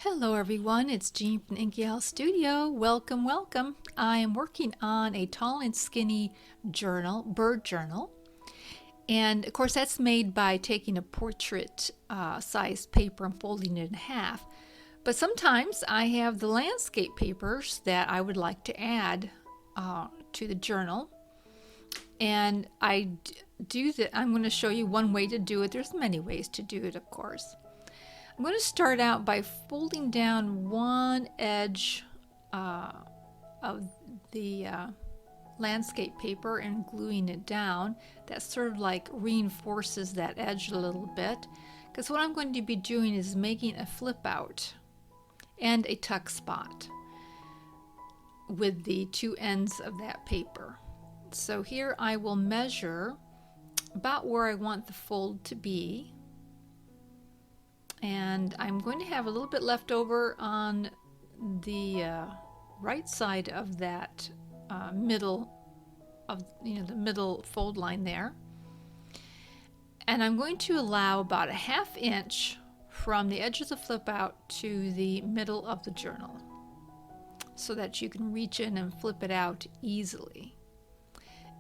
Hello everyone, it's Jean from Inky Studio. Welcome, welcome. I am working on a tall and skinny journal, bird journal. And of course that's made by taking a portrait sized paper and folding it in half. But sometimes I have the landscape papers that I would like to add to the journal. And I'm going to show you one way to do it. There's many ways to do it, of course. I'm going to start out by folding down one edge of the landscape paper and gluing it down. That sort of like reinforces that edge a little bit, because what I'm going to be doing is making a flip out and a tuck spot with the two ends of that paper. So here I will measure about where I want the fold to be. And I'm going to have a little bit left over on the right side of that middle of the middle fold line there. And I'm going to allow about a ½ inch from the edge of the flip out to the middle of the journal, so that you can reach in and flip it out easily.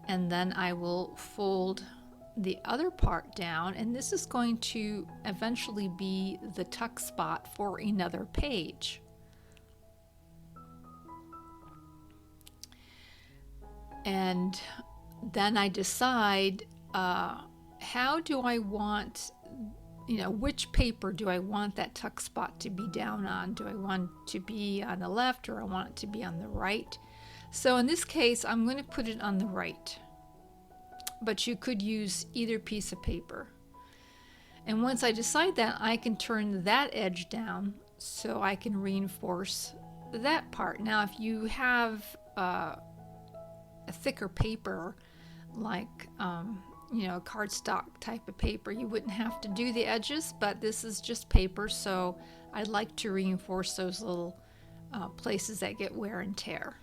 And then I will fold the other part down, and this is going to eventually be the tuck spot for another page. And then I decide how do I want, which paper do I want that tuck spot to be down on? Do I want it to be on the left, or I want it to be on the right? So in this case, I'm going to put it on the right. But you could use either piece of paper. And once I decide that, I can turn that edge down so I can reinforce that part. Now, if you have a thicker paper, like a cardstock type of paper, you wouldn't have to do the edges, but this is just paper, so I like to reinforce those little places that get wear and tear.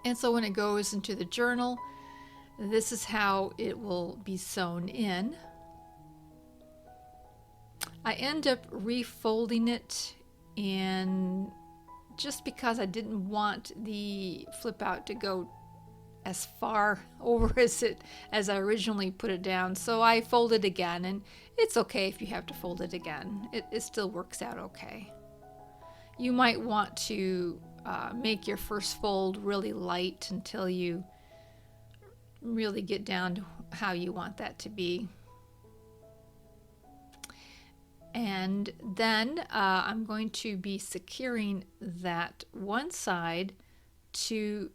And so when it goes into the journal, this is how it will be sewn in. I end up refolding it, and just because I didn't want the flip out to go as far over as I originally put it down, so I fold it again, and it's okay if you have to fold it again. It still works out okay. You might want to make your first fold really light until you really get down to how you want that to be. And then I'm going to be securing that one side to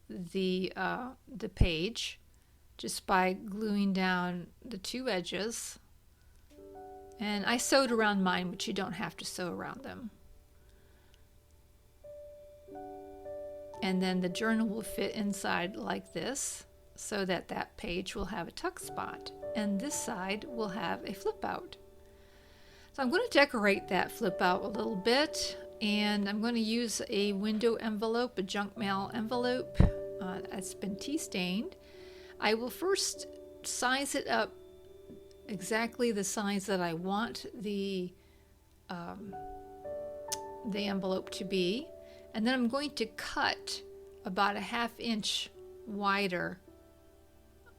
the page just by gluing down the two edges. And I sewed around mine, but you don't have to sew around them. And then the journal will fit inside like this, so that that page will have a tuck spot, and this side will have a flip out. So I'm going to decorate that flip out a little bit, and I'm going to use a window envelope, a junk mail envelope that's been tea stained. I will first size it up exactly the size that I want the envelope to be. And then I'm going to cut about a ½ inch wider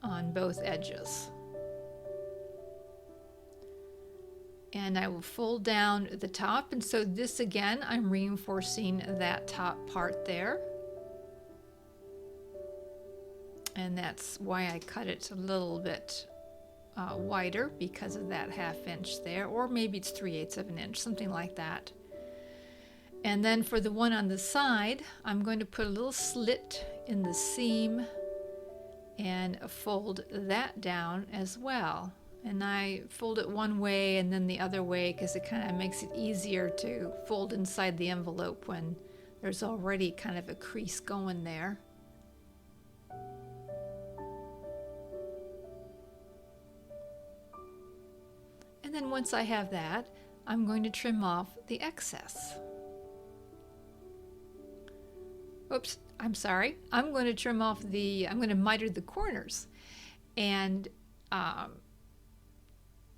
on both edges. And I will fold down the top. And so this again, I'm reinforcing that top part there. And that's why I cut it a little bit wider, because of that ½ inch there. Or maybe it's 3/8 of an inch, something like that. And then for the one on the side, I'm going to put a little slit in the seam and fold that down as well. And I fold it one way and then the other way, because it kind of makes it easier to fold inside the envelope when there's already kind of a crease going there. And then once I have that, I'm going to trim off the excess. Oops, I'm sorry. I'm going to miter the corners. And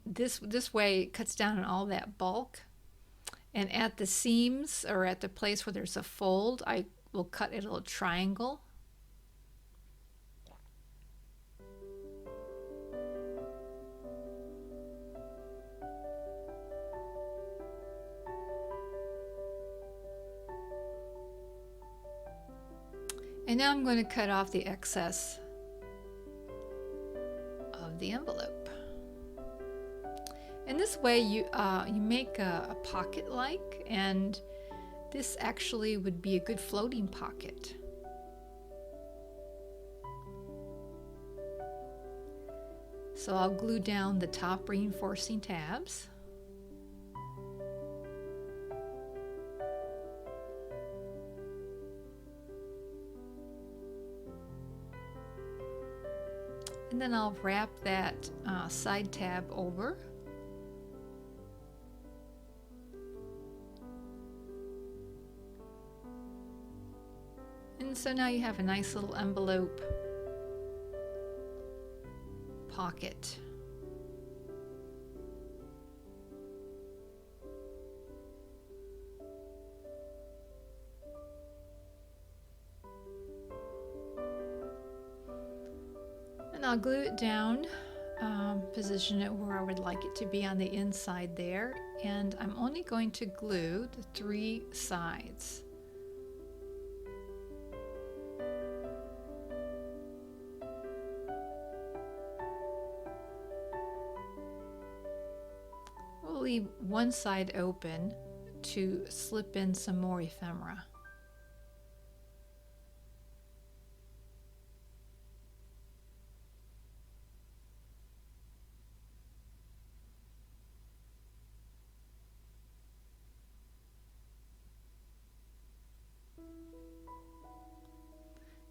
this way it cuts down on all that bulk. And at the seams, or at the place where there's a fold, I will cut a little triangle. And now I'm going to cut off the excess of the envelope. And this way you make a pocket-like, and this actually would be a good floating pocket. So I'll glue down the top reinforcing tabs. And then I'll wrap that side tab over. And so now you have a nice little envelope pocket. And I'll glue it down, position it where I would like it to be on the inside there. And I'm only going to glue the 3 sides. We'll leave one side open to slip in some more ephemera.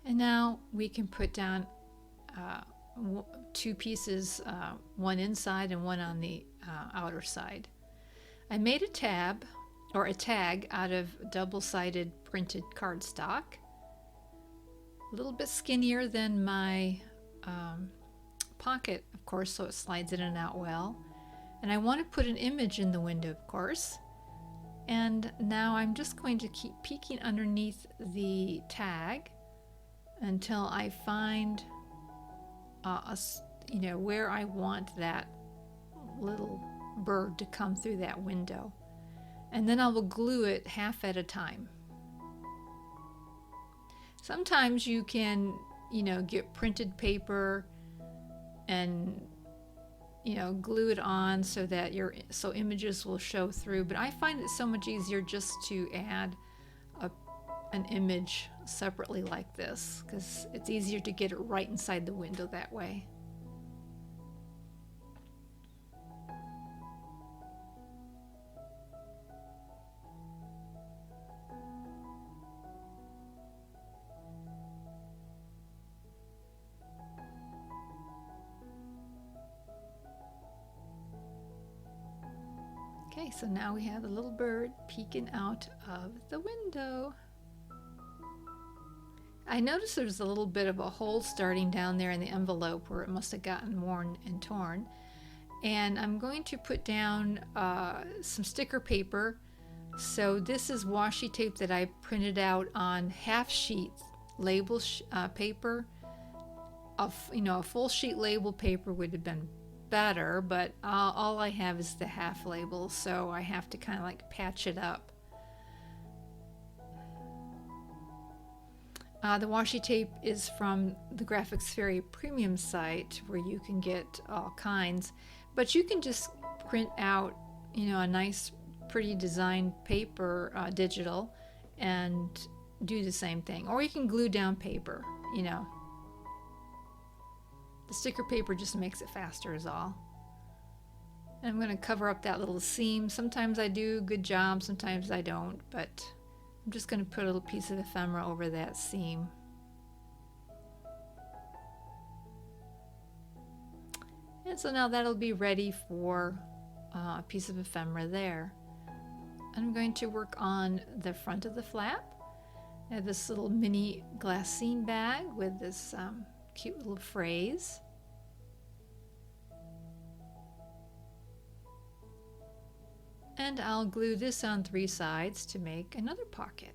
And now we can put down 2 pieces, one inside and one on the outer side. I made a tab or a tag out of double-sided printed cardstock, a little bit skinnier than my pocket, of course, so it slides in and out well. And I want to put an image in the window, of course. And now I'm just going to keep peeking underneath the tag until I find where I want that little bird to come through that window. And then I will glue it half at a time. Sometimes you can, get printed paper and glue it on so that so images will show through, but I find it so much easier just to add an image separately like this, because it's easier to get it right inside the window that way. Okay, so now we have a little bird peeking out of the window. I noticed there's a little bit of a hole starting down there in the envelope where it must have gotten worn and torn. And I'm going to put down some sticker paper. So this is washi tape that I printed out on half sheet label paper. A full sheet label paper would have been better, but all I have is the half label, so I have to kind of like patch it up. The washi tape is from the Graphics Fairy premium site where you can get all kinds, but you can just print out, a nice pretty designed paper, digital, and do the same thing. Or you can glue down paper, The sticker paper just makes it faster is all. And I'm going to cover up that little seam. Sometimes I do a good job, sometimes I don't, but I'm just going to put a little piece of ephemera over that seam. And so now that'll be ready for a piece of ephemera there. I'm going to work on the front of the flap. I have this little mini glassine bag with this cute little phrase. And I'll glue this on 3 sides to make another pocket.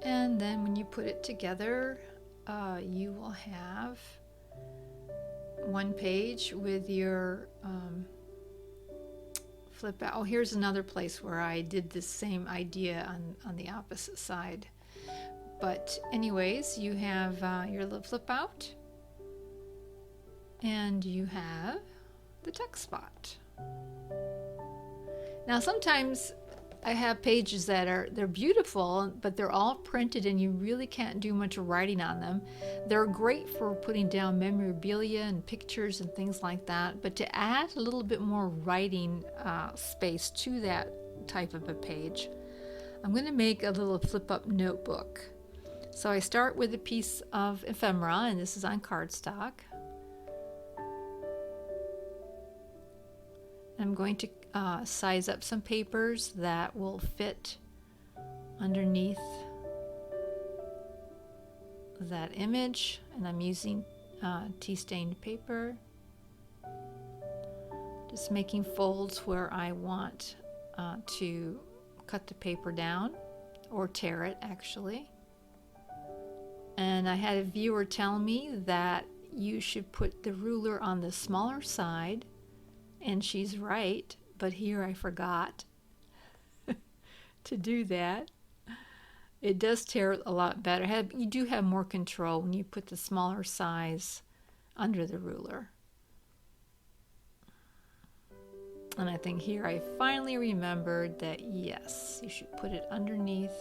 And then when you put it together, you will have one page with your flip out. Oh, here's another place where I did the same idea on the opposite side. But anyways, you have your little flip out, and you have the text spot. Now sometimes I have pages that they're beautiful, but they're all printed and you really can't do much writing on them. They're great for putting down memorabilia and pictures and things like that, but to add a little bit more writing space to that type of a page, I'm going to make a little flip-up notebook. So I start with a piece of ephemera, and this is on cardstock. I'm going to size up some papers that will fit underneath that image, and I'm using tea-stained paper, just making folds where I want to cut the paper down or tear it actually. And I had a viewer tell me that you should put the ruler on the smaller side, and she's right, but here I forgot to do that. It does tear a lot better. You do have more control when you put the smaller size under the ruler. And I think here I finally remembered that yes, you should put it underneath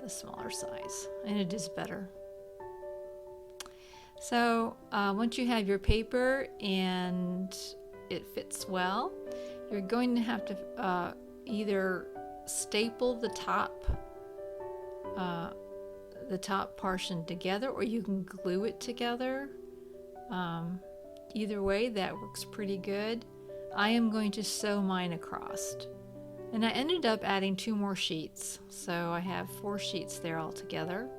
the smaller size, and it is better. So once you have your paper and it fits well, you're going to have to either staple the top portion together, or you can glue it together. Either way, that works pretty good. I am going to sew mine across, and I ended up adding 2 more sheets, so I have 4 sheets there altogether.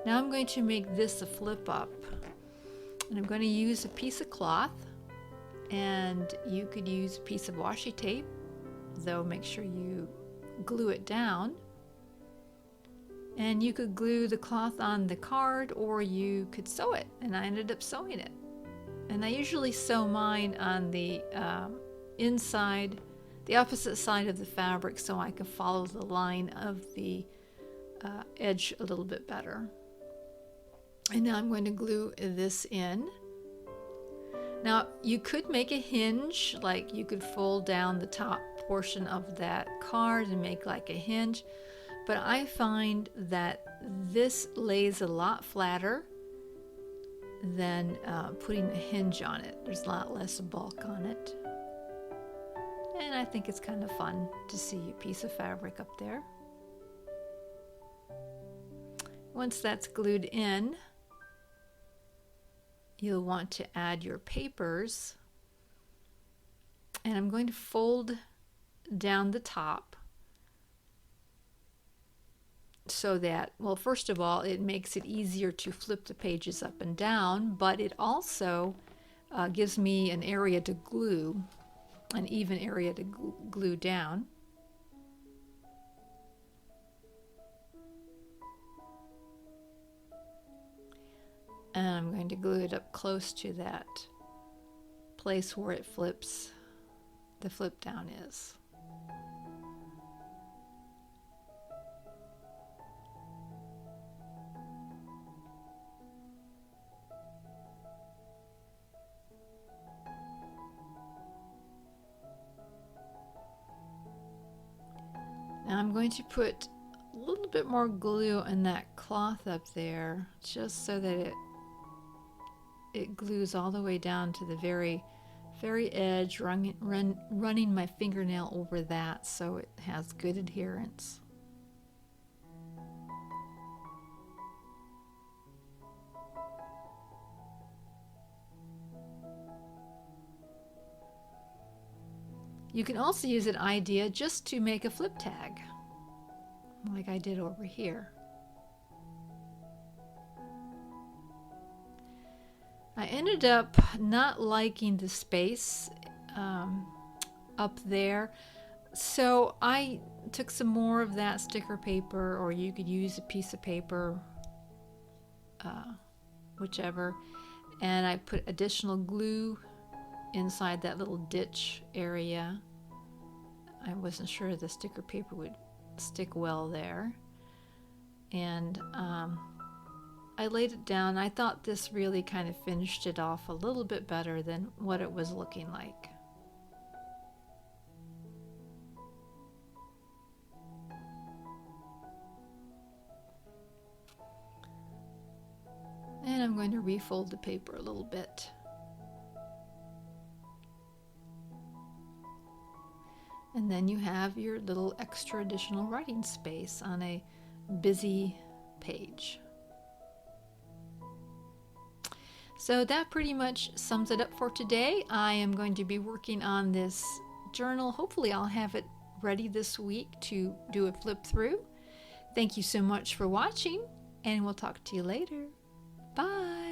Now I'm going to make this a flip up, and I'm going to use a piece of cloth, and you could use a piece of washi tape, though make sure you glue it down. And you could glue the cloth on the card, or you could sew it, and I ended up sewing it. And I usually sew mine on the inside, the opposite side of the fabric, so I can follow the line of the edge a little bit better. And now I'm going to glue this in. Now you could make a hinge, like you could fold down the top portion of that card and make like a hinge, but I find that this lays a lot flatter than putting a hinge on it. There's a lot less bulk on it. And I think it's kind of fun to see a piece of fabric up there. Once that's glued in, you'll want to add your papers. And I'm going to fold down the top so that, well, first of all, it makes it easier to flip the pages up and down, but it also gives me an area to glue, an even area to glue down. And I'm going to glue it up close to that place where it flips, the flip down is. Now I'm going to put a little bit more glue in that cloth up there, just so that it glues all the way down to the very very edge, running my fingernail over that so it has good adherence. You can also use an idea just to make a flip tag, like I did over here. I ended up not liking the space up there, so I took some more of that sticker paper, or you could use a piece of paper, whichever, and I put additional glue inside that little ditch area. I wasn't sure the sticker paper would stick well there, and I laid it down. I thought this really kind of finished it off a little bit better than what it was looking like. And I'm going to refold the paper a little bit. And then you have your little extra additional writing space on a busy page. So that pretty much sums it up for today. I am going to be working on this journal. Hopefully I'll have it ready this week to do a flip through. Thank you so much for watching, and we'll talk to you later. Bye.